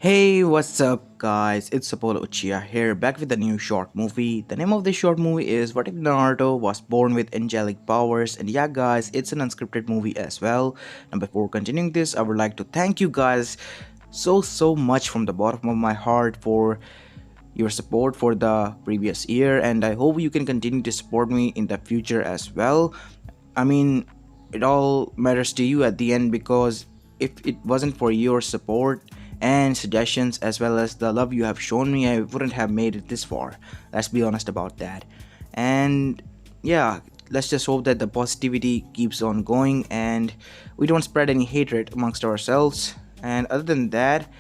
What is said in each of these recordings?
Hey, what's up, guys? It's Apollo Uchiha here, back with a new short movie. The name of this short movie is What If Naruto Was Born with Angelic Powers? And yeah, guys, it's an unscripted movie as well. And before continuing this, I would like to thank you guys so much from the bottom of my heart for your support for the previous year, and I hope you can continue to support me in the future as well. I mean, it all matters to you at the end because if it wasn't for your support and suggestions as well as the love you have shown me, I wouldn't have made it this far. Let's be honest about that. And yeah, let's just hope that the positivity keeps on going and we don't spread any hatred amongst ourselves. And other than that,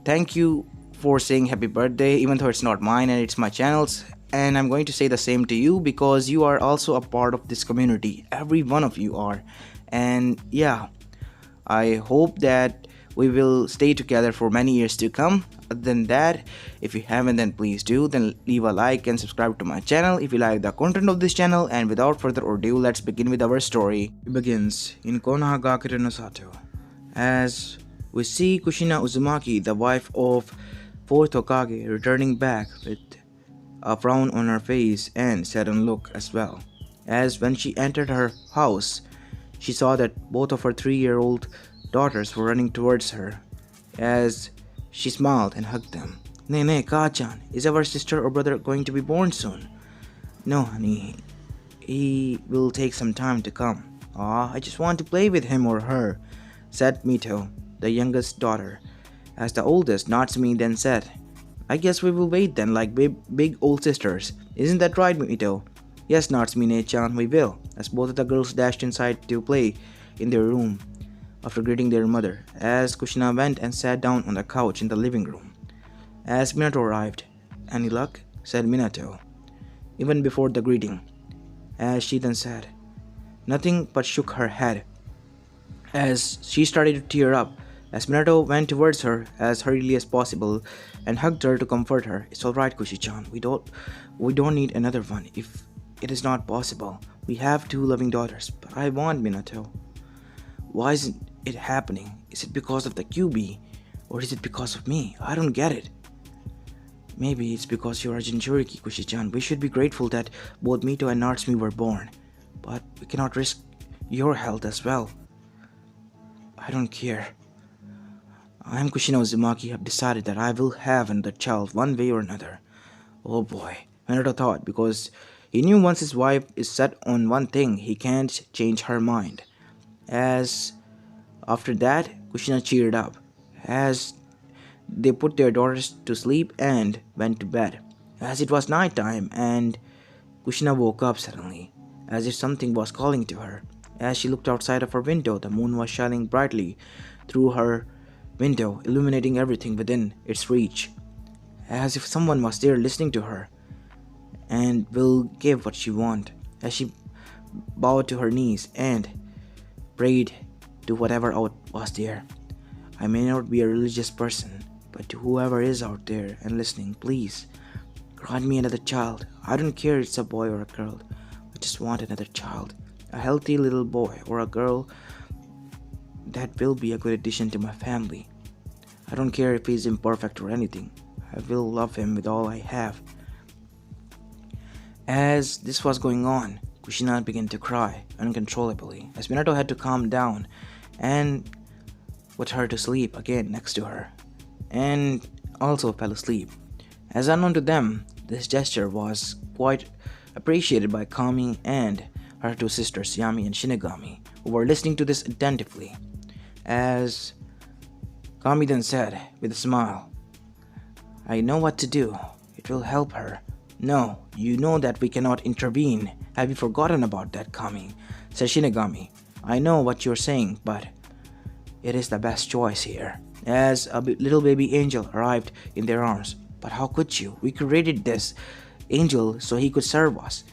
thank you for saying happy birthday, even though it's not mine and it's my channel's. And I'm going to say the same to you because you are also a part of this community. Every one of you are. And yeah, I hope that we will stay together for many years to come. Other than that, if you haven't, then please do. Then leave a like and subscribe to my channel if you like the content of this channel. And without further ado, let's begin with our story. It begins in Konohagakure no Sato, as we see Kushina Uzumaki, the wife of 4th Hokage, returning back with a frown on her face and saddened look as well. As when she entered her house, she saw that both of her 3-year-old daughters were running towards her. As she smiled and hugged them. "Nene, Ka-chan, is our sister or brother going to be born soon?" "No, honey. He will take some time to come." "Ah, I just want to play with him or her," said Mito, the youngest daughter. As the oldest, Natsumi, then said, "I guess we will wait then, like big old sisters. Isn't that right, Mito?" "Yes, Natsumi-ne-chan, we will," as both of the girls dashed inside to play in their room after greeting their mother, as Kushina went and sat down on the couch in the living room. As Minato arrived, "Any luck?" said Minato, even before the greeting, as she then said, nothing but shook her head, as she started to tear up, as Minato went towards her as hurriedly as possible and hugged her to comfort her. "It's alright, Kushi-chan. We don't need another one if it is not possible. We have 2 loving daughters, but I want Minato." "Why isn't it happening? Is it because of the QB? Or is it because of me? I don't get it." "Maybe it's because you are Jinchuriki, Kushi-chan. We should be grateful that both Mito and Natsumi were born. But we cannot risk your health as well." "I don't care. I am Kushina Uzumaki, have decided that I will have another child one way or another." Oh boy, Minato thought, because he knew once his wife is set on one thing, he can't change her mind. As after that, Kushina cheered up, as they put their daughters to sleep and went to bed, as it was night time, and Kushina woke up suddenly, as if something was calling to her. As she looked outside of her window, the moon was shining brightly through her window, illuminating everything within its reach, as if someone was there listening to her and will give what she want. As she bowed to her knees and prayed to whatever was there. "I may not be a religious person, but to whoever is out there and listening, please grant me another child. I don't care if it's a boy or a girl. I just want another child. A healthy little boy or a girl that will be a good addition to my family. I don't care if he's imperfect or anything. I will love him with all I have." As this was going on, Kushina began to cry uncontrollably, as Minato had to calm down and put her to sleep again next to her, and also fell asleep. As unknown to them, this gesture was quite appreciated by Kami and her 2 sisters, Yami and Shinigami, who were listening to this attentively. As Kami then said with a smile, "I know what to do. It will help her." "No, you know that we cannot intervene. Have you forgotten about that, Kami?" said Shinigami. "I know what you're saying, but it is the best choice here." As a little baby angel arrived in their arms. "But how could you? We created this angel so he could serve us,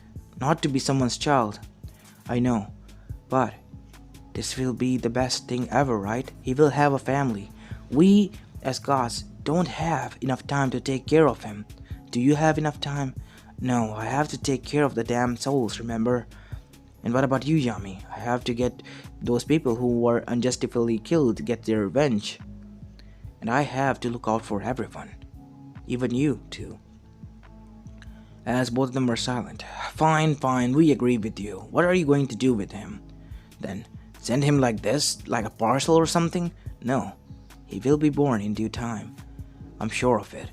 not to be someone's child." "I know, but this will be the best thing ever, right? He will have a family. We, as gods, don't have enough time to take care of him. Do you have enough time?" "No, I have to take care of the damn souls, remember?" "And what about you, Yami? I have to get those people who were unjustifiably killed to get their revenge." and I have to look out for everyone, even you too. As both of them were silent. Fine, fine, we agree with you. What are you going to do with him? Then send him like this, like a parcel or something? No, he will be born in due time. I'm sure of it.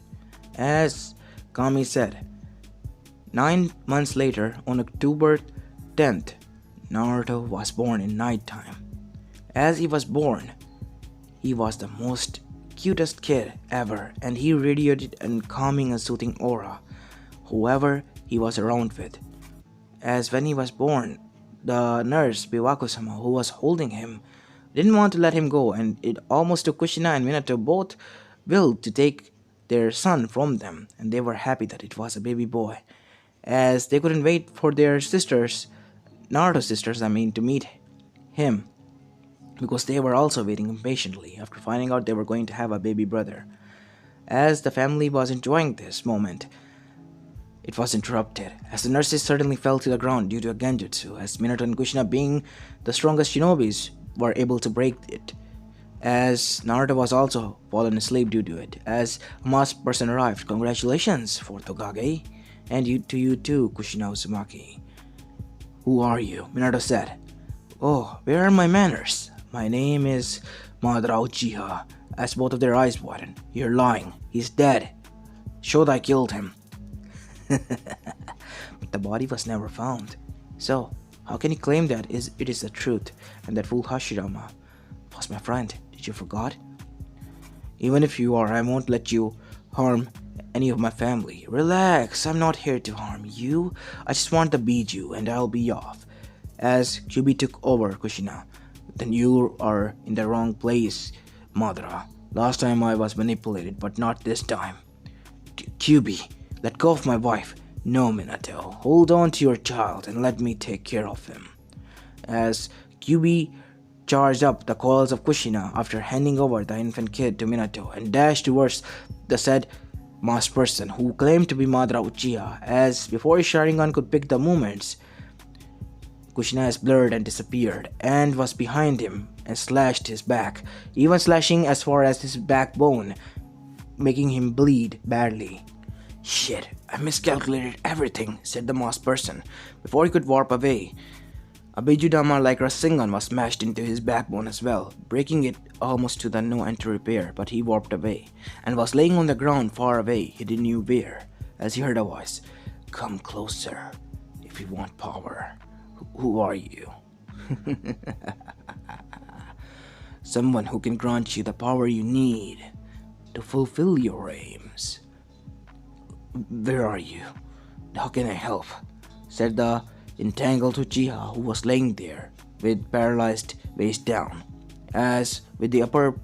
As Kami said, 9 months later, on October 10th, Naruto was born in night time. As he was born, he was the most cutest kid ever, and he radiated a calming and soothing aura, whoever he was around with. As when he was born, the nurse, Biwaku-sama, who was holding him, didn't want to let him go, and it almost took Kushina and Minato both will to take their son from them, and they were happy that it was a baby boy, as they couldn't wait for their sisters, Naruto's sisters, to meet him, because they were also waiting impatiently after finding out they were going to have a baby brother. As the family was enjoying this moment, it was interrupted, as the nurses suddenly fell to the ground due to a genjutsu, as Minato and Kushina, being the strongest shinobis, were able to break it, as Naruto was also fallen asleep due to it, as a masked person arrived. Congratulations, fourth Hokage, and to you too, Kushina Uzumaki. Who are you? Minato said. Oh, where are my manners? My name is Madara Uchiha, as both of their eyes widened. You're lying. He's dead. Should I killed him? But the body was never found. So, how can you claim that it is the truth and that fool Hashirama was my friend? Did you forget? Even if you are, I won't let you harm any of my family. Relax, I'm not here to harm you. I just want to beat you and I'll be off. As Kyubi took over Kushina, then you are in the wrong place, Madara. Last time I was manipulated, but not this time. Kyubi, let go of my wife. No, Minato. Hold on to your child and let me take care of him. As Kyubi charged up the coils of Kushina after handing over the infant kid to Minato and dashed towards the said masked person who claimed to be Madara Uchiha, as before his Sharingan could pick the movements, Kushina has blurred and disappeared and was behind him and slashed his back, even slashing as far as his backbone, making him bleed badly. Shit, I miscalculated everything, said the masked person. Before he could warp away, a Bijudama like Rasengan was smashed into his backbone as well, breaking it almost to the no end to repair, but he warped away, and was laying on the ground far away, he didn't know where, as he heard a voice. Come closer, if you want power. Who are you? Someone who can grant you the power you need to fulfill your aims. Where are you? How can I help? Said the entangled Uchiha, who was laying there with paralyzed waist down, as with the upper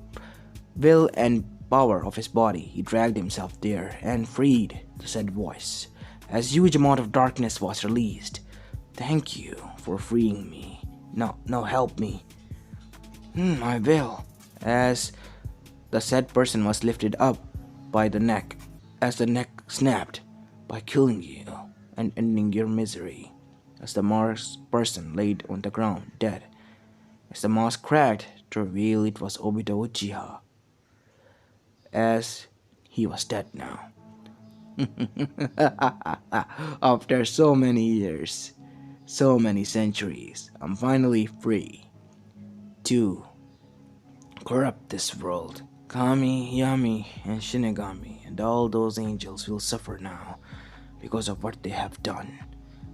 will and power of his body he dragged himself there and freed the said voice, as huge amount of darkness was released. Thank you for freeing me. Now help me. I will. As the said person was lifted up by the neck, as the neck snapped, by killing you and ending your misery, as the masked person laid on the ground dead, as the mask cracked to reveal it was Obito Uchiha, as he was dead now. After so many years, so many centuries, I'm finally free to corrupt this world. Kami, Yami, and Shinigami, and all those angels will suffer now because of what they have done.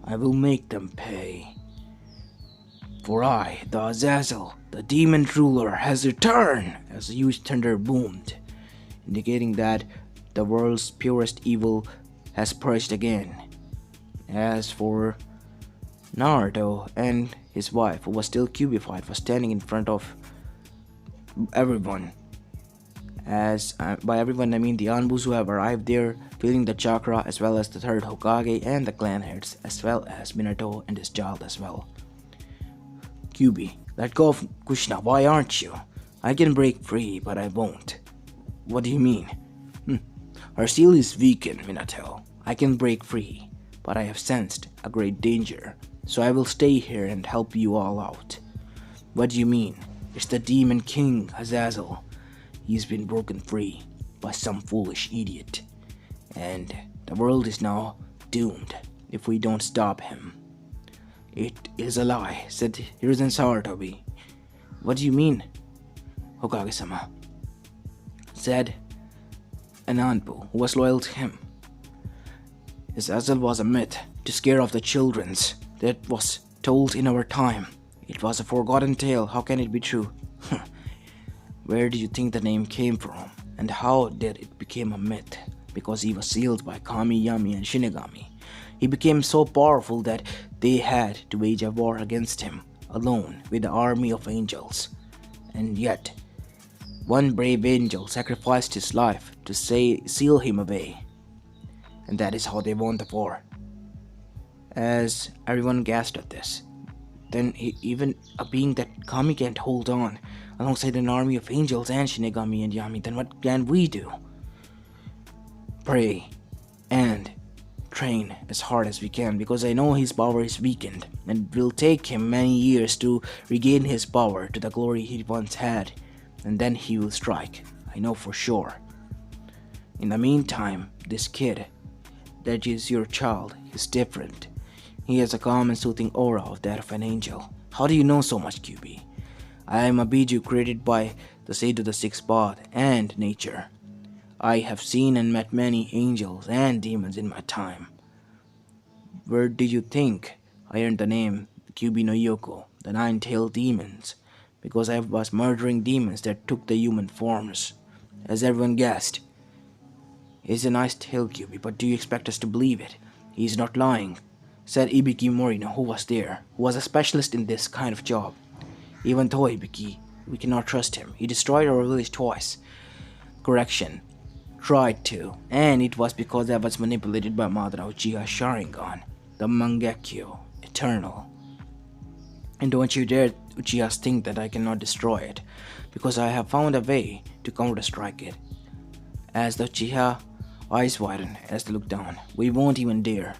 I will make them pay. For I, the Azazel, the demon ruler, has returned, as a huge thunder boomed, indicating that the world's purest evil has purged again. As for Naruto and his wife, who was still cubified, was standing in front of everyone. As by everyone I mean the Anbus who have arrived there, feeling the chakra, as well as the third Hokage and the clan heads, as well as Minato and his child as well. Kyubi, let go of Kushina, why aren't you? I can break free, but I won't. What do you mean? Her seal is weakened, Minato. I can break free, but I have sensed a great danger, so I will stay here and help you all out. What do you mean? It's the Demon King, Azazel. he's been broken free by some foolish idiot, and the world is now doomed if we don't stop him. It is a lie, said Hiruzen Sarutobi. What do you mean, Hokage-sama? Said an Anbu who was loyal to him. Azazel was a myth to scare off the childrens that was told in our time. It was a forgotten tale. How can it be true? Where do you think the name came from? And how did it become a myth? Because he was sealed by Kami, Yami, and Shinigami. He became so powerful that they had to wage a war against him, alone with the army of angels. And yet, one brave angel sacrificed his life to seal him away. And that is how they won the war. As everyone gasped at this, then even a being that Kami can't hold on, alongside an army of angels and Shinigami and Yami, then what can we do? Pray and train as hard as we can, because I know his power is weakened, and it will take him many years to regain his power to the glory he once had, and then he will strike. I know for sure. In the meantime, this kid, that is your child, is different. He has a calm and soothing aura of that of an angel. How do you know so much, QB? I am a Biju created by the Sage of the Sixth Path and nature. I have seen and met many angels and demons in my time. Where do you think I earned the name QB no Yoko, the nine-tailed demons? Because I was murdering demons that took the human forms. As everyone guessed. It's a nice tale, QB, but do you expect us to believe it? He's not lying, said Ibiki Morino, who was there, who was a specialist in this kind of job. Even though Ibiki, we cannot trust him. He destroyed our village twice. Correction. Tried to, and it was because I was manipulated by Madara Uchiha Sharingan, the Mangekyo, Eternal. And don't you dare Uchihas think that I cannot destroy it, because I have found a way to counter-strike it. As the Uchiha eyes widen as they look down, we won't even dare.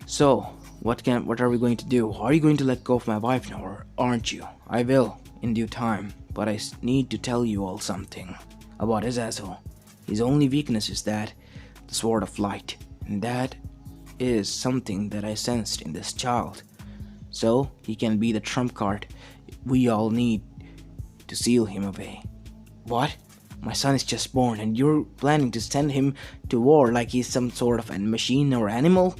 So, what are we going to do? Are you going to let go of my wife now, or aren't you? I will, in due time, but I need to tell you all something about Azazel. His only weakness is that, the Sword of Light, and that is something that I sensed in this child. So, he can be the trump card we all need to seal him away. What? My son is just born and you're planning to send him to war like he's some sort of a machine or animal?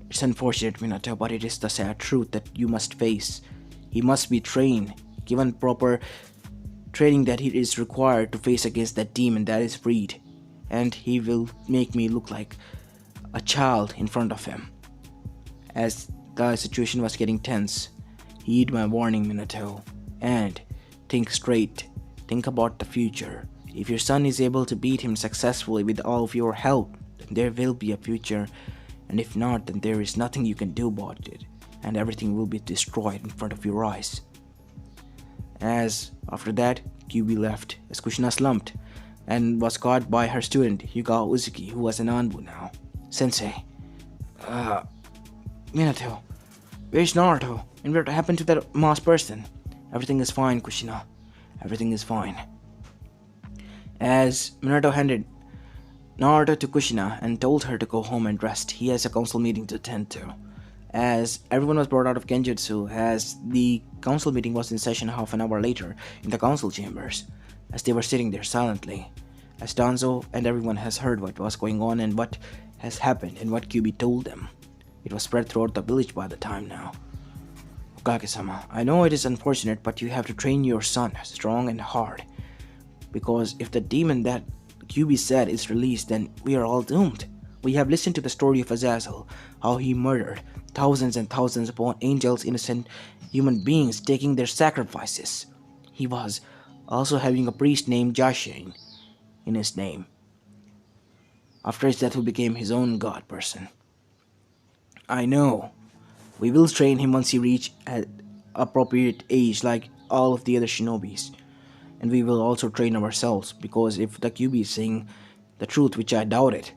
It's unfortunate, Minato, but it is the sad truth that you must face. He must be trained, given proper training that he is required to face against that demon that is freed. And he will make me look like a child in front of him. As the situation was getting tense, heed my warning, Minato, and think straight. Think about the future. If your son is able to beat him successfully with all of your help, then there will be a future, and if not, then there is nothing you can do about it, and everything will be destroyed in front of your eyes. As after that, Kyuubi left as Kushina slumped, and was caught by her student, Hyuga Uzuki, who was an Anbu now. Sensei, Minato, where's Naruto? And what happened to that masked person? Everything is fine, Kushina. Everything is fine. As Minato handed Naruto to Kushina and told her to go home and rest, he has a council meeting to attend to. As everyone was brought out of Genjutsu, as the council meeting was in session half an hour later in the council chambers, as they were sitting there silently, as Danzo and everyone has heard what was going on and what has happened and what Kyuubi told them. It was spread throughout the village by the time now. Hokage-sama, I know it is unfortunate, but you have to train your son strong and hard. Because if the demon that Kyuubi said is released, then we are all doomed. We have listened to the story of Azazel, how he murdered thousands and thousands upon angels, innocent human beings taking their sacrifices. He was also having a priest named Jashain in his name. After his death, he became his own god person. I know. We will train him once he reaches an appropriate age like all of the other shinobis. And we will also train ourselves, because if the Kyuubi is saying the truth, which I doubt it,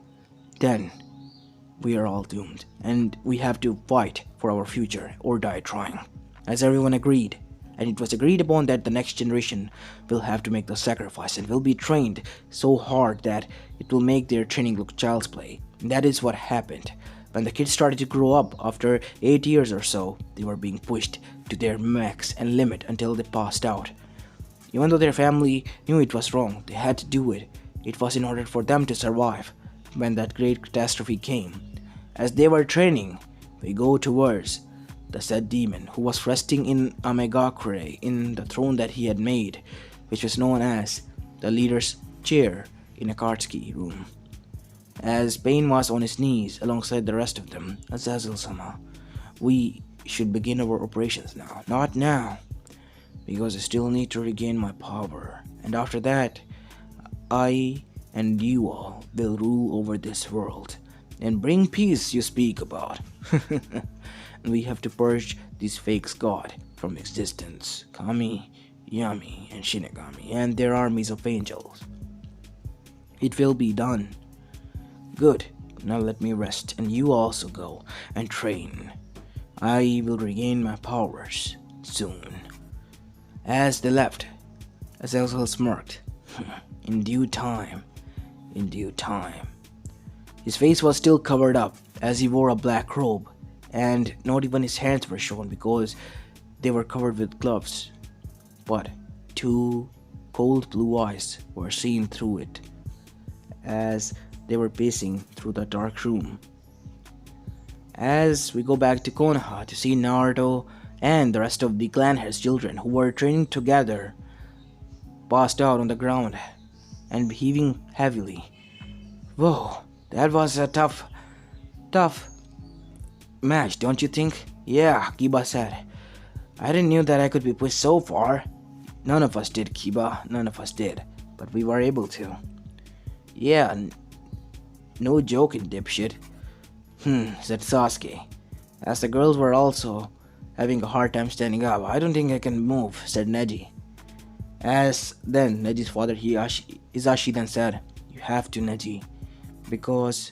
then we are all doomed. And we have to fight for our future or die trying. As everyone agreed, And it was agreed upon that the next generation will have to make the sacrifice and will be trained so hard that it will make their training look child's play. And that is what happened. When the kids started to grow up after 8 years or so, they were being pushed to their max and limit until they passed out. Even though their family knew it was wrong, they had to do it. It was in order for them to survive when that great catastrophe came. As they were training, we go towards the said demon who was resting in Amegakure in the throne that he had made, which was known as the leader's chair in a Akatsuki room. As Pain was on his knees alongside the rest of them, Azazel-sama, we should begin our operations now. Not now, because I still need to regain my power. And after that, I and you all will rule over this world and bring peace you speak about. And we have to purge these fake god from existence. Kami, Yami, and Shinigami, and their armies of angels. It will be done. Good. Now let me rest, and you also go and train. I will regain my powers soon. As they left, Azazel smirked. In due time. In due time. His face was still covered up as he wore a black robe, and not even his hands were shown because they were covered with gloves. But two cold blue eyes were seen through it as they were pacing through the dark room. As we go back to Konoha to see Naruto and the rest of the clan head's children who were training together passed out on the ground and heaving heavily. Whoa, that was a tough match, don't you think? Yeah, Kiba said. I didn't know that I could be pushed so far. None of us did, Kiba. None of us did. But we were able to. Yeah, no joking, dipshit. Said Sasuke. As the girls were also having a hard time standing up. I don't think I can move, said Neji. As then Neji's father Hisashi then said, you have to, Neji, because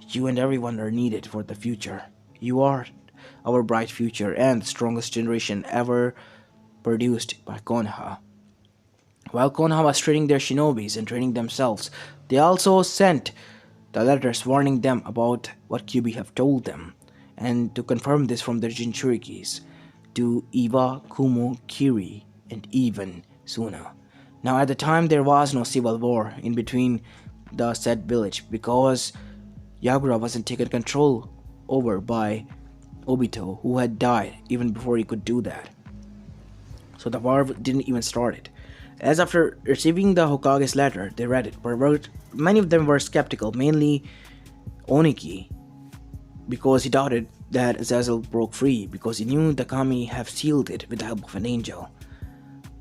you and everyone are needed for the future. You are our bright future and the strongest generation ever produced by Konoha. While Konoha was training their shinobis and training themselves, they also sent the letters warning them about what Kyuubi have told them, and to confirm this from their Jinchurikis to Iwa, Kumo, Kiri, and even Suna. Now at the time there was no civil war in between the said village because Yagura wasn't taken control over by Obito, who had died even before he could do that. So the war didn't even start it. As after receiving the Hokage's letter, they read it, but many of them were skeptical, mainly Oniki, because he doubted that Azazel broke free, because he knew the Kami have sealed it with the help of an angel.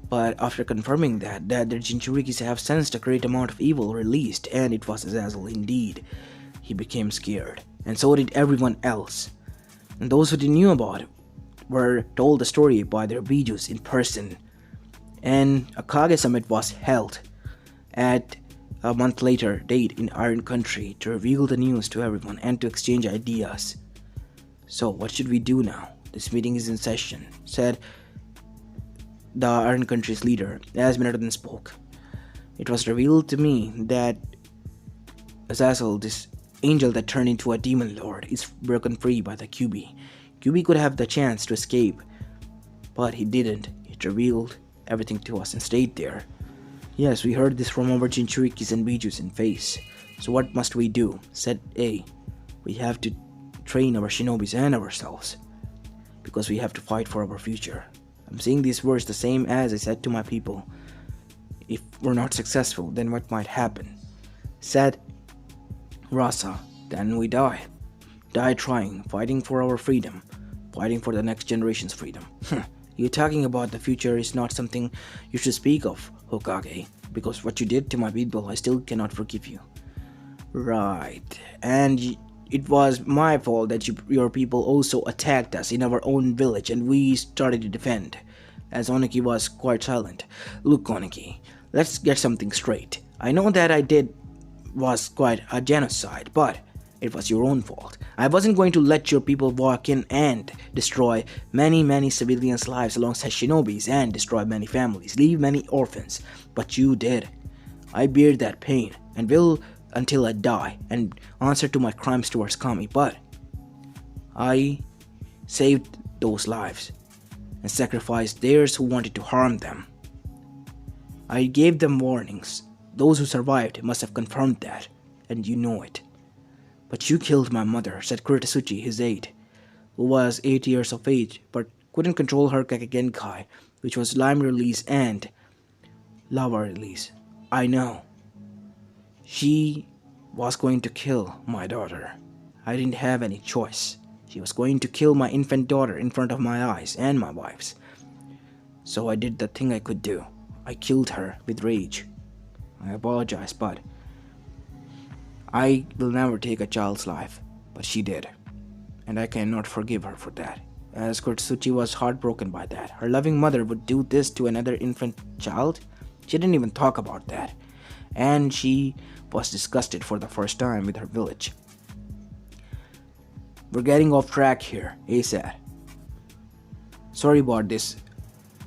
But after confirming that their Jinchurikis have sensed a great amount of evil released, and it was Azazel indeed, he became scared, and so did everyone else. And those who knew about it were told the story by their Bijus in person. And a Kage summit was held at a month later date in Iron Country to reveal the news to everyone and to exchange ideas. So what should we do now? This meeting is in session, said the Iron Country's leader as Minato then spoke. It was revealed to me that Azazel, this angel that turned into a demon lord, is broken free by the Kyuubi. Kyuubi could have the chance to escape, but he didn't. It revealed everything to us and stayed there. Yes, we heard this from our Jinchurikis and Bijus in face. So what must we do? Said A. We have to train our shinobis and ourselves, because we have to fight for our future. I'm saying these words the same as I said to my people. If we're not successful, then what might happen? Said Rasa, then we die. Die trying, fighting for our freedom, fighting for the next generation's freedom. You talking about the future is not something you should speak of, Hokage, because what you did to my people, I still cannot forgive you. Right, and it was my fault that your people also attacked us in our own village and we started to defend, as Oniki was quite silent. Look, Oniki, let's get something straight. I know that I did was quite a genocide, but It was your own fault. I wasn't going to let your people walk in and destroy many civilians' lives alongside shinobis and destroy many families, leave many orphans. But you did. I bear that pain and will until I die and answer to my crimes towards Kami. But I saved those lives and sacrificed theirs who wanted to harm them. I gave them warnings. Those who survived must have confirmed that, and you know it. But you killed my mother, said Kuretsuchi, his aide, who was 8 years of age but couldn't control her Kakegenkai, which was lime release and lava release. I know. She was going to kill my daughter. I didn't have any choice. She was going to kill my infant daughter in front of my eyes and my wife's. So I did the thing I could do. I killed her with rage. I apologize, but I will never take a child's life. But she did. And I cannot forgive her for that. As Kuretsuchi was heartbroken by that. Her loving mother would do this to another infant child? She didn't even talk about that. And she was disgusted for the first time with her village. We're getting off track here, he said. Sorry about this,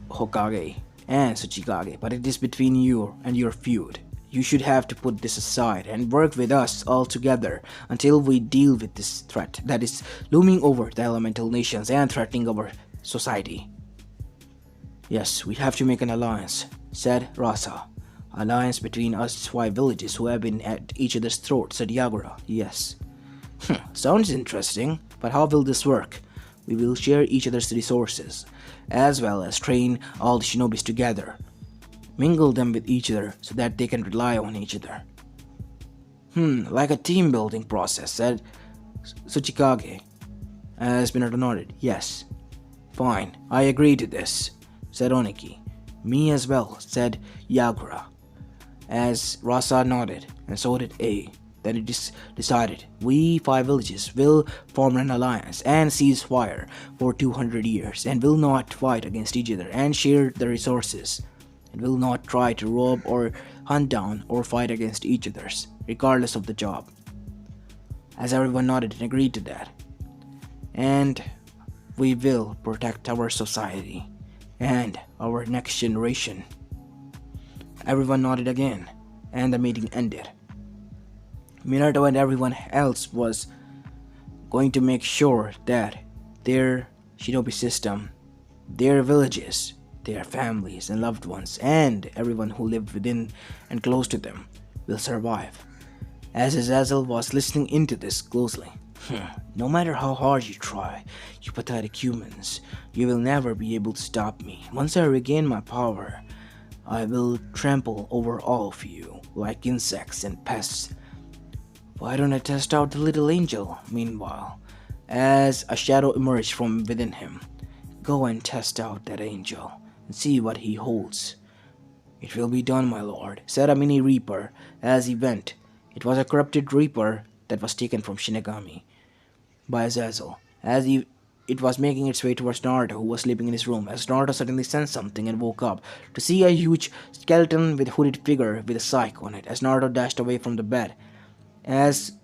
Hokage and Tsuchikage, but it is between you and your feud. You should have to put this aside and work with us all together until we deal with this threat that is looming over the elemental nations and threatening our society. Yes, we have to make an alliance, said Rasa. Alliance between us 5 villages who have been at each other's throats, said Yagura. Yes. Sounds interesting, but how will this work? We will share each other's resources, as well as train all the shinobis together. Mingle them with each other so that they can rely on each other. Like a team building process, said Tsuchikage. As Minato nodded, yes. Fine, I agree to this, said Oniki. Me as well, said Yagura. As Rasa nodded, and so did A. Then it is decided, we 5 villages will form an alliance and cease fire for 200 years and will not fight against each other and share the resources and will not try to rob or hunt down or fight against each other's, regardless of the job. As everyone nodded and agreed to that. And we will protect our society and our next generation. Everyone nodded again, and the meeting ended. Minato and everyone else was going to make sure that their shinobi system, their villages, their families and loved ones, and everyone who lived within and close to them will survive. As Azazel was listening into this closely, no matter how hard you try, you pathetic humans, you will never be able to stop me. Once I regain my power, I will trample over all of you like insects and pests. Why don't I test out the little angel, meanwhile, as a shadow emerged from within him. Go and test out that angel, and see what he holds. It will be done, my lord, said a mini reaper as he went. It was a corrupted reaper that was taken from Shinigami by Azazel, as it was making its way towards Naruto, who was sleeping in his room, as Naruto suddenly sensed something and woke up to see a huge skeleton with a hooded figure with a psych on it, as Naruto dashed away from the bed. As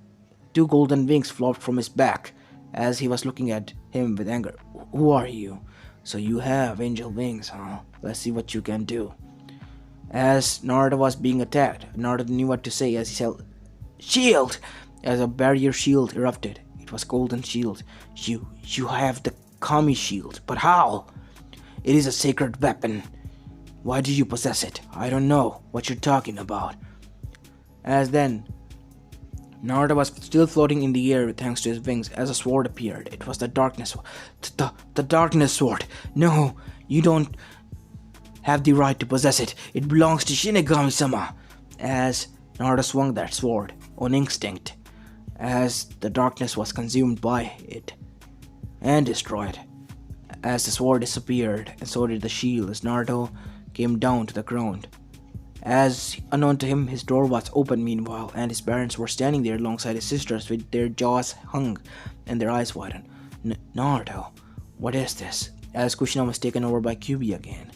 2 golden wings flopped from his back, as he was looking at him with anger. Who are you? So you have angel wings, huh? Let's see what you can do. As Naruto was being attacked, Naruto knew what to say as he said, Shield! As a barrier shield erupted. It was golden shield. You have the Kami shield, but how? It is a sacred weapon. Why do you possess it? I don't know what you're talking about. As then, Naruto was still floating in the air thanks to his wings as a sword appeared. It was the darkness. The darkness sword. No, you don't have the right to possess it. It belongs to Shinigami-sama. As Naruto swung that sword on instinct, as the darkness was consumed by it and destroyed. As the sword disappeared, and so did the shield as Naruto came down to the ground. As unknown to him, his door was open meanwhile, and his parents were standing there alongside his sisters with their jaws hung and their eyes widened. Naruto, what is this? As Kushina was taken over by Kyuubi again.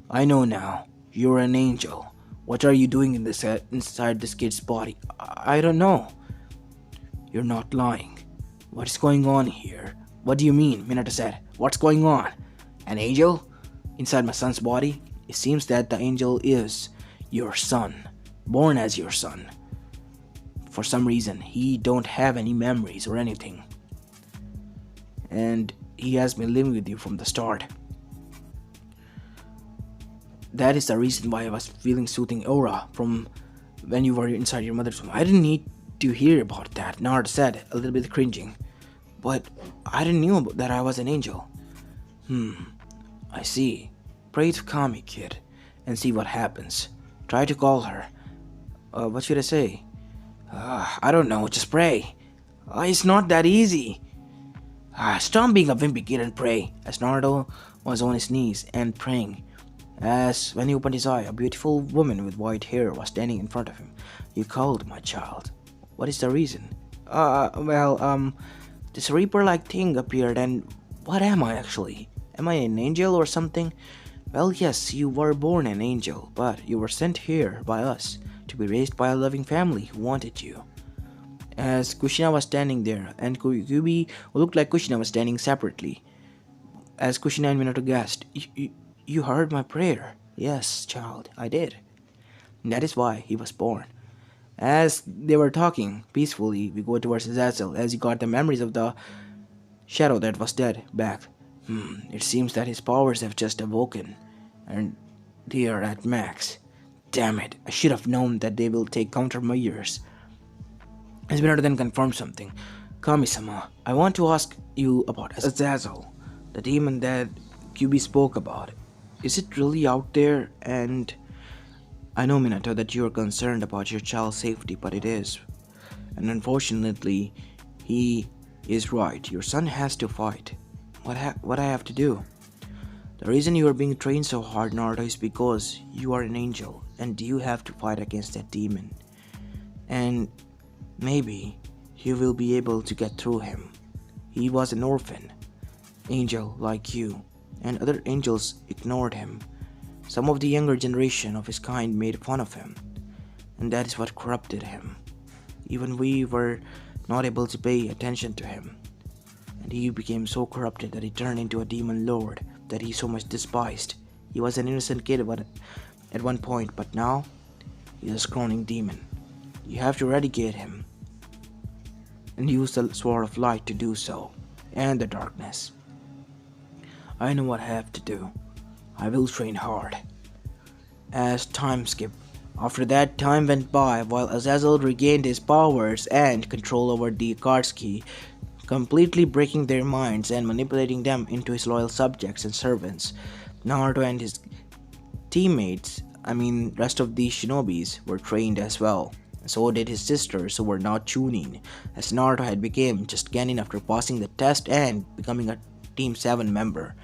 I know now. You're an angel. What are you doing inside this kid's body? I don't know. You're not lying. What is going on here? What do you mean? Minato said. What's going on? An angel? Inside my son's body? It seems that the angel is your son, born as your son. For some reason, he don't have any memories or anything. And he has been living with you from the start. That is the reason why I was feeling soothing aura from when you were inside your mother's womb. I didn't need to hear about that, Naruto said, a little bit cringing. But I didn't know that I was an angel. I see. Pray to Kami, kid, and see what happens. Try to call her. What should I say? I don't know, just pray. It's not that easy. Stop being a wimpy kid and pray, as Naruto was on his knees and praying. As when he opened his eye, a beautiful woman with white hair was standing in front of him. You called, my child. What is the reason? This Reaper-like thing appeared and what am I actually? Am I an angel or something? Well, yes, you were born an angel, but you were sent here by us to be raised by a loving family who wanted you. As Kushina was standing there, and Kyuubi looked like Kushina was standing separately. As Kushina and Minato gasped, You heard my prayer. Yes, child, I did. And that is why he was born. As they were talking peacefully, we go towards Azazel as he got the memories of the shadow that was dead back. It seems that his powers have just awoken, and they are at max. Damn it, I should have known that they will take countermeasures. As Minato then confirmed something. Kami-sama, I want to ask you about Azazel, the demon that Kyuubi spoke about. Is it really out there? And I know, Minato, that you are concerned about your child's safety, but it is. And unfortunately, he is right. Your son has to fight. What I have to do? The reason you are being trained so hard, Naruto, is because you are an angel, and you have to fight against that demon. And maybe you will be able to get through him. He was an orphan, angel like you, and other angels ignored him. Some of the younger generation of his kind made fun of him, and that is what corrupted him. Even we were not able to pay attention to him, and he became so corrupted that he turned into a demon lord that he so much despised. He was an innocent kid at one point, but now he is a scrawny demon. You have to eradicate him, and use the sword of light to do so, and the darkness. I know what I have to do. I will train hard. As time skipped, after that time went by while Azazel regained his powers and control over the Akatsuki, completely breaking their minds and manipulating them into his loyal subjects and servants. Naruto and his teammates, rest of the shinobis, were trained as well. So did his sisters, who were now Chunin, as Naruto had become just Genin after passing the test and becoming a Team 7 member,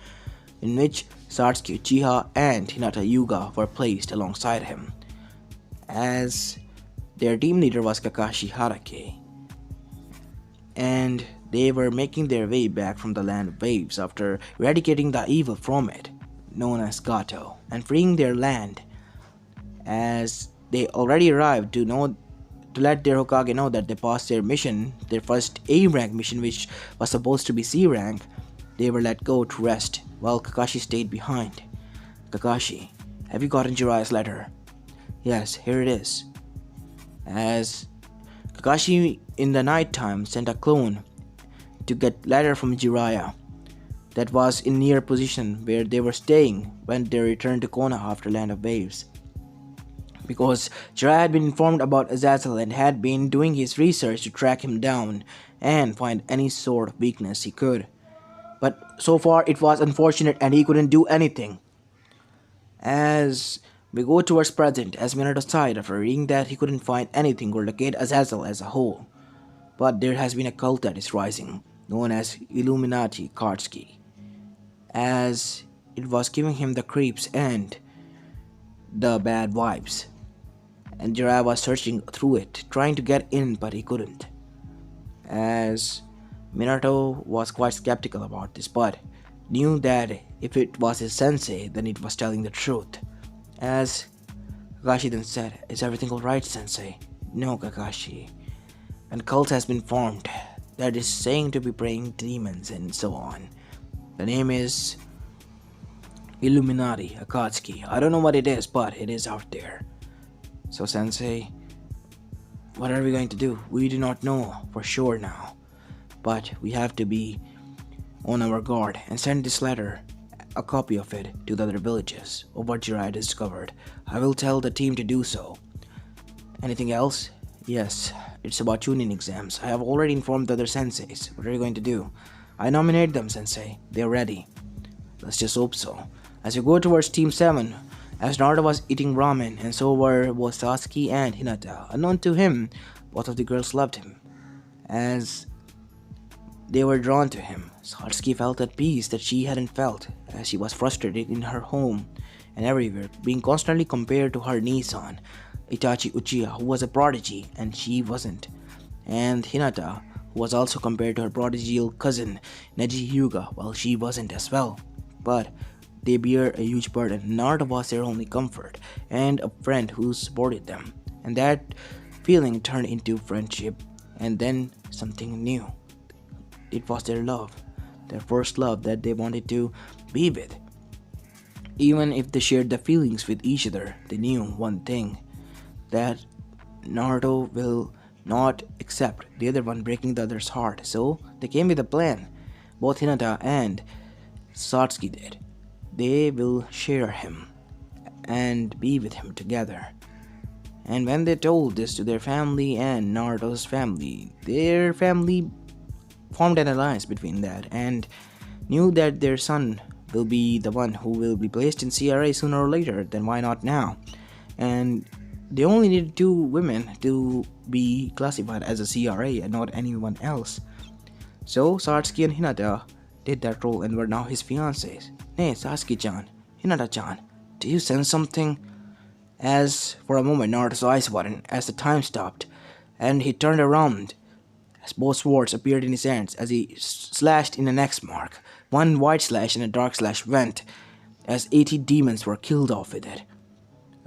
in which Satsuki Uchiha and Hinata Hyuga were placed alongside him, as their team leader was Kakashi Hatake, and they were making their way back from the land of waves after eradicating the evil from it, known as Gato, and freeing their land, as they already arrived to let their Hokage know that they passed their mission, their first A-rank mission, which was supposed to be C-rank. They were let go to rest, while Kakashi stayed behind. Kakashi, have you gotten Jiraiya's letter? Yes, here it is. As Kakashi in the night time sent a clone to get letter from Jiraiya that was in near position where they were staying when they returned to Konoha after Land of Waves. Because Jiraiya had been informed about Azazel and had been doing his research to track him down and find any sort of weakness he could. But so far it was unfortunate and he couldn't do anything. As we go towards present, as Minato sighed after reading that he couldn't find anything or locate Azazel as a whole. But there has been a cult that is rising, known as Illuminati Akatsuki, as it was giving him the creeps and the bad vibes. And Jiraiya was searching through it, trying to get in, but he couldn't. As Minato was quite skeptical about this, but knew that if it was his sensei, then it was telling the truth. As Kakashi then said, "Is everything alright, sensei?" "No, Kakashi. and cult has been formed that is saying to be praying demons and so on. The name is Illuminati Akatsuki. I don't know what it is, but it is out there. So Sensei, what are we going to do? We do not know for sure now, but we have to be on our guard and send this letter, a copy of it, to the other villages of what Jiraiya discovered. I will tell the team to do so. Anything else? Yes, it's about tuning exams. I have already informed the other senseis. What are you going to do? I nominate them, Sensei. They're ready. Let's just hope so. As we go towards Team 7, as Naruto was eating ramen, and so were both Sasuke and Hinata. Unknown to him, both of the girls loved him, as they were drawn to him. Satsuki felt at peace that she hadn't felt, as she was frustrated in her home and everywhere, being constantly compared to her Nissan, Itachi Uchiha, who was a prodigy and she wasn't, and Hinata, who was also compared to her prodigal cousin Neji Hyuga, while she wasn't as well. But they bear a huge burden. Naruto was their only comfort and a friend who supported them, and that feeling turned into friendship and then something new. It was their love, their first love that they wanted to be with. Even if they shared the feelings with each other, they knew one thing, that Naruto will not accept the other one breaking the other's heart. So they came with a plan. Both Hinata and Satsuki did. They will share him and be with him together. And when they told this to their family and Naruto's family, their family formed an alliance between that and knew that their son will be the one who will be placed in CRA sooner or later. Then why not now? And they only needed 2 women to be classified as a CRA and not anyone else. So Satsuki and Hinata did that role and were now his fiancés. Hey, Sasuke-chan, Hinata-chan, do you sense something? As for a moment Naruto's eyes widened as the time stopped, and he turned around as both swords appeared in his hands as he slashed in an X mark. One white slash and a dark slash went as 80 demons were killed off with it.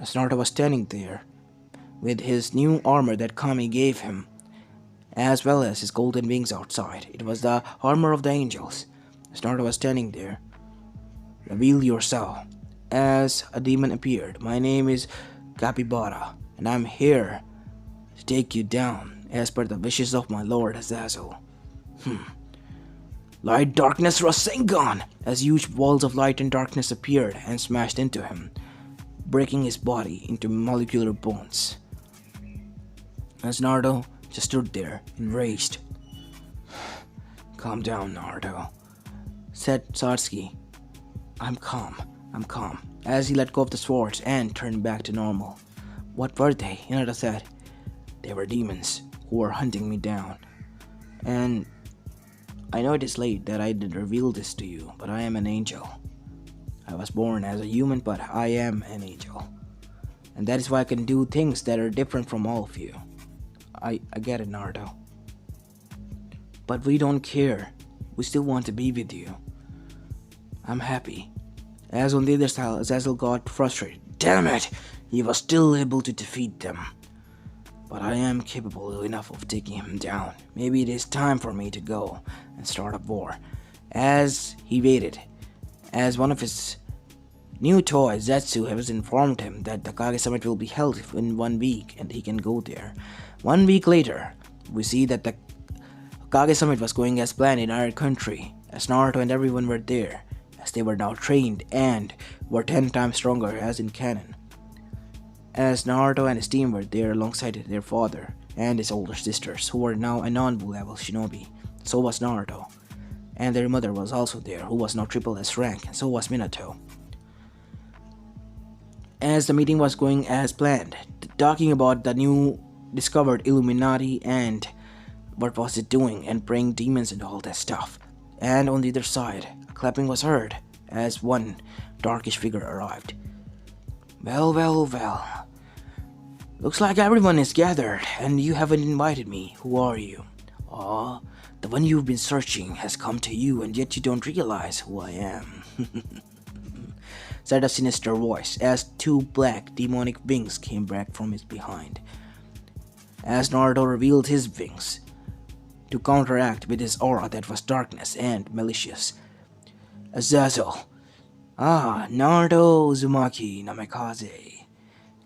As Naruto was standing there with his new armor that Kami gave him, as well as his golden wings outside. It was the armor of the angels. As Naruto was standing there, reveal yourself. As a demon appeared. My name is Capybara, and I'm here to take you down, as per the wishes of my lord Azazel. Light, darkness, Rasengan! As huge walls of light and darkness appeared and smashed into him, breaking his body into molecular bones. As Naruto just stood there, enraged. Calm down, Naruto, said Satsuki. I'm calm. As he let go of the swords and turned back to normal. What were they? Hinata said. They were demons who were hunting me down. And I know it is late that I did reveal this to you, but I am an angel. I was born as a human, but I am an angel. And that is why I can do things that are different from all of you. I get it, Naruto. But we don't care. We still want to be with you. I'm happy. As on the other side, Azazel got frustrated. Damn it! He was still able to defeat them. But I am capable enough of taking him down. Maybe it is time for me to go and start a war. As he waited, as one of his new toys, Zetsu, has informed him that the Kage Summit will be held in 1 week and he can go there. 1 week later, we see that the Kage Summit was going as planned in our country, as Naruto and everyone were there, as they were now trained and were 10 times stronger as in canon. As Naruto and his team were there alongside their father and his older sisters, who were now a non-Blue level shinobi. So was Naruto. And their mother was also there, who was now triple S rank, and so was Minato. As the meeting was going as planned, talking about the new discovered Illuminati and what was it doing and praying demons and all that stuff. And on the other side, clapping was heard as one darkish figure arrived. Well. Looks like everyone is gathered, and you haven't invited me. Who are you? Aw, the one you've been searching has come to you, and yet you don't realize who I am. Said a sinister voice, as 2 black demonic wings came back from his behind. as Naruto revealed his wings to counteract with his aura that was darkness and malicious. Azazel. Naruto Uzumaki Namikaze.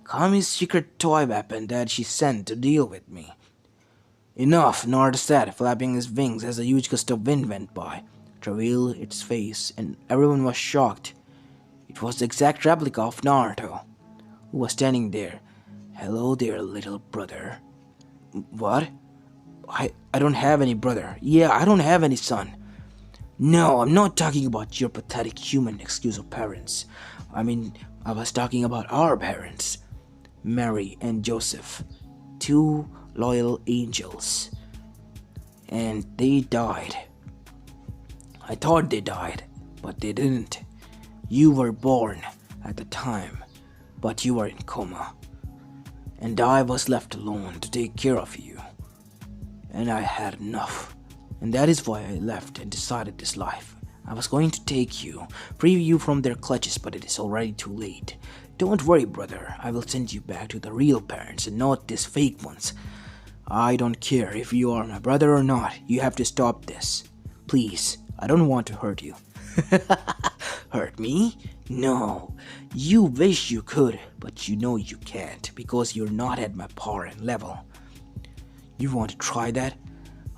Kami's secret toy weapon that she sent to deal with me. Enough, Naruto said, flapping his wings as a huge gust of wind went by, to reveal its face, and everyone was shocked. It was the exact replica of Naruto, who was standing there. Hello there, little brother. What? I don't have any brother. Yeah, I don't have any son. No, I'm not talking about your pathetic human excuse of parents. I mean, I was talking about our parents. Mary and Joseph. Two loyal angels. And they died. I thought they died, but they didn't. You were born at the time, but you were in coma. And I was left alone to take care of you. And I had enough. And that is why I left and decided this life. I was going to take you, free you from their clutches, but it is already too late. Don't worry, brother. I will send you back to the real parents and not these fake ones. I don't care if you are my brother or not. You have to stop this. Please, I don't want to hurt you. Hurt me? No. You wish you could, but you know you can't because you're not at my power and level. You want to try that?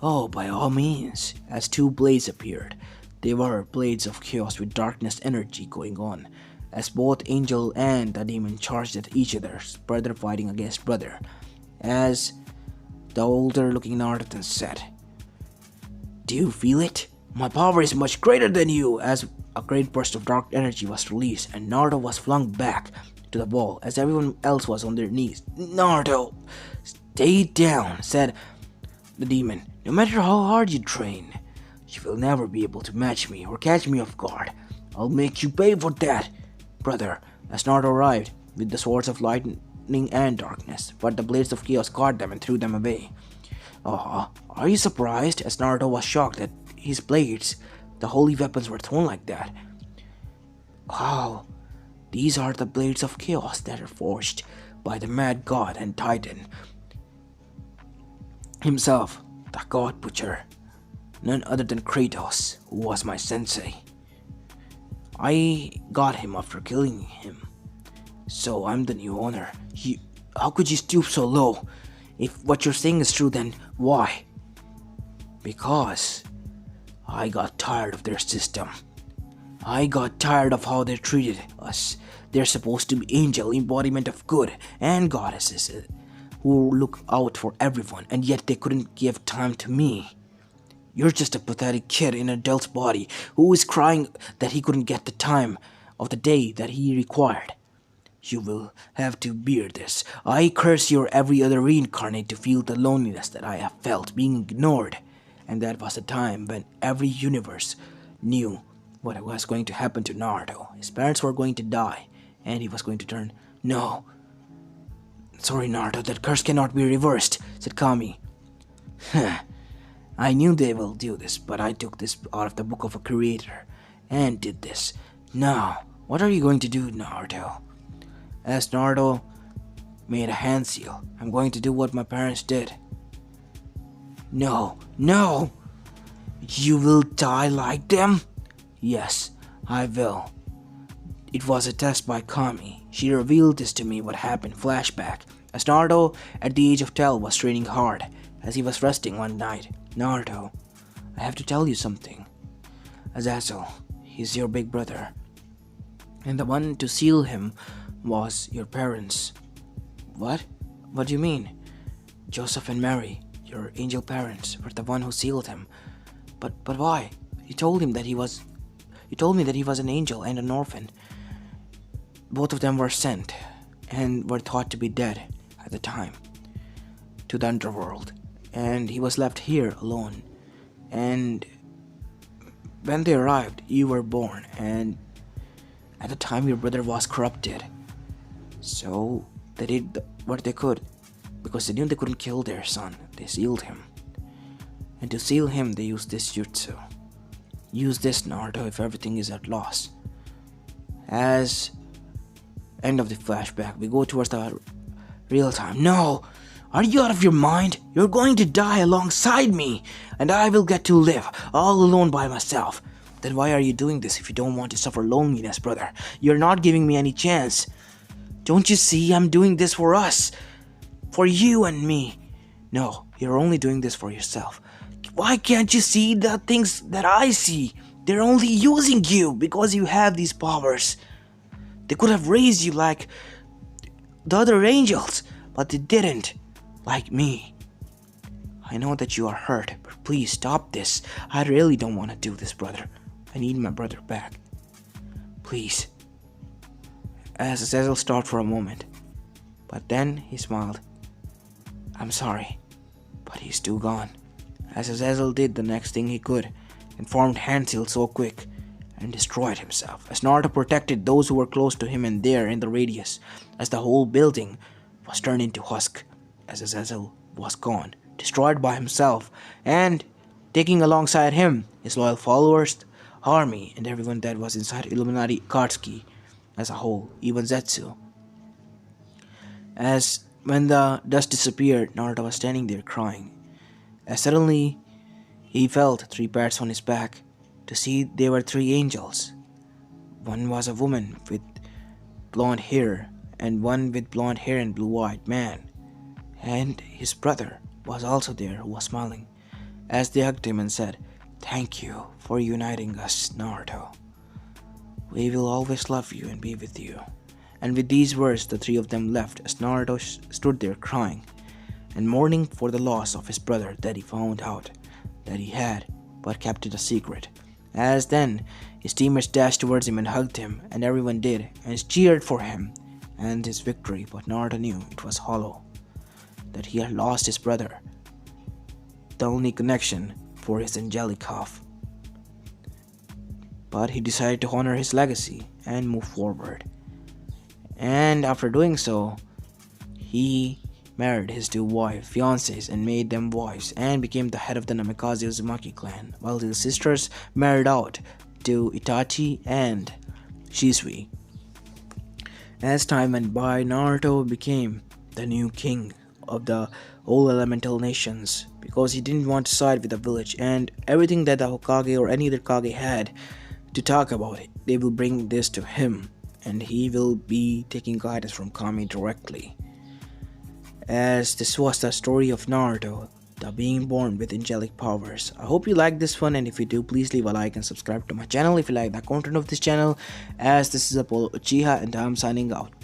Oh, by all means. As two blades appeared, they were blades of chaos with darkness energy going on, as both angel and the demon charged at each other, brother fighting against brother. As the older looking Naruto said, "Do you feel it? My power is much greater than you," as a great burst of dark energy was released and Naruto was flung back to the wall as everyone else was on their knees. "Naruto, stay down," said the demon. "No matter how hard you train, you will never be able to match me or catch me off guard. I'll make you pay for that, brother," as Naruto arrived with the swords of lightning and darkness, but the blades of chaos caught them and threw them away. Are you surprised? As Naruto was shocked that his blades, the holy weapons, were thrown like that. Wow, these are the blades of chaos that are forged by the mad god and titan himself, the god butcher, none other than Kratos, who was my sensei. I got him after killing him, so I'm the new owner. How could you stoop so low? If what you're saying is true, then why? Because I got tired of their system. I got tired of how they treated us. They're supposed to be angel embodiment of good and goddesses who look out for everyone, and yet they couldn't give time to me. You're just a pathetic kid in an adult's body who is crying that he couldn't get the time of the day that he required. You will have to bear this. I curse your every other reincarnate to feel the loneliness that I have felt being ignored. And that was the time when every universe knew what was going to happen to Naruto. His parents were going to die, and he was going to turn. No. Sorry, Naruto, that curse cannot be reversed, said Kami. I knew they will do this, but I took this out of the book of a creator and did this. Now, what are you going to do, Naruto? As Naruto made a hand seal, I'm going to do what my parents did. No. You will die like them? Yes, I will. It was a test by Kami. She revealed this to me what happened flashback. As Naruto, at the age of 12, was training hard. As he was resting one night, Naruto, I have to tell you something. Azazel, he's your big brother. And the one to seal him was your parents. What? What do you mean? Joseph and Mary, your angel parents, were the one who sealed him. But why? You told me that he was an angel and an orphan. Both of them were sent and were thought to be dead at the time to the underworld, and he was left here alone. And when they arrived, you were born, and at the time your brother was corrupted. So they did what they could, because they knew they couldn't kill their son. They sealed him, and to seal him they used this jutsu. Use this, Naruto, if everything is at loss. As end of the flashback, we go towards the real time. No, Are you out of your mind? You're going to die alongside me, and I will get to live all alone by myself. Then why are you doing this if you don't want to suffer loneliness, brother? You're not giving me any chance. Don't you see I'm doing this for us? For you and me. No, you're only doing this for yourself. Why can't you see the things that I see? They're only using you because you have these powers. They could have raised you like the other angels, but they didn't. Like me. I know that you are hurt, but please stop this. I really don't want to do this, brother. I need my brother back. Please. As Azazel stopped for a moment, but then he smiled. I'm sorry, but he's too gone. As Azazel did the next thing he could, and formed Hansel so quick, and destroyed himself, as Naruto protected those who were close to him and there in the radius, as the whole building was turned into husk, as Azazel was gone, destroyed by himself, and taking alongside him his loyal followers, army, and everyone that was inside Illuminati Katsuki as a whole, even Zetsu. As when the dust disappeared, Naruto was standing there crying, as suddenly he felt 3 pats on his back to see they were 3 angels. One was a woman with blonde hair, and one with blonde hair and blue-eyed man. And his brother was also there, who was smiling, as they hugged him and said, "Thank you for uniting us, Naruto. We will always love you and be with you." And with these words, the 3 of them left as Naruto stood there crying and mourning for the loss of his brother that he found out that he had, but kept it a secret. As then, his teammates dashed towards him and hugged him, and everyone did, and cheered for him and his victory, but Naruto knew it was hollow, that he had lost his brother, the only connection for his angelic half. But he decided to honor his legacy and move forward. And after doing so, he married his 2 fiancés and made them wives, and became the head of the Namikaze Uzumaki clan, while his sisters married out to Itachi and Shisui. As time went by, Naruto became the new king of the all elemental nations, because he didn't want to side with the village, and everything that the Hokage or any other Kage had to talk about it, they will bring this to him, and he will be taking guidance from Kami directly. As this was the story of Naruto, the being born with angelic powers. I hope you like this one, and if you do, please leave a like and subscribe to my channel if you like the content of this channel, as this is Apollo Uchiha and I'm signing out. Peace.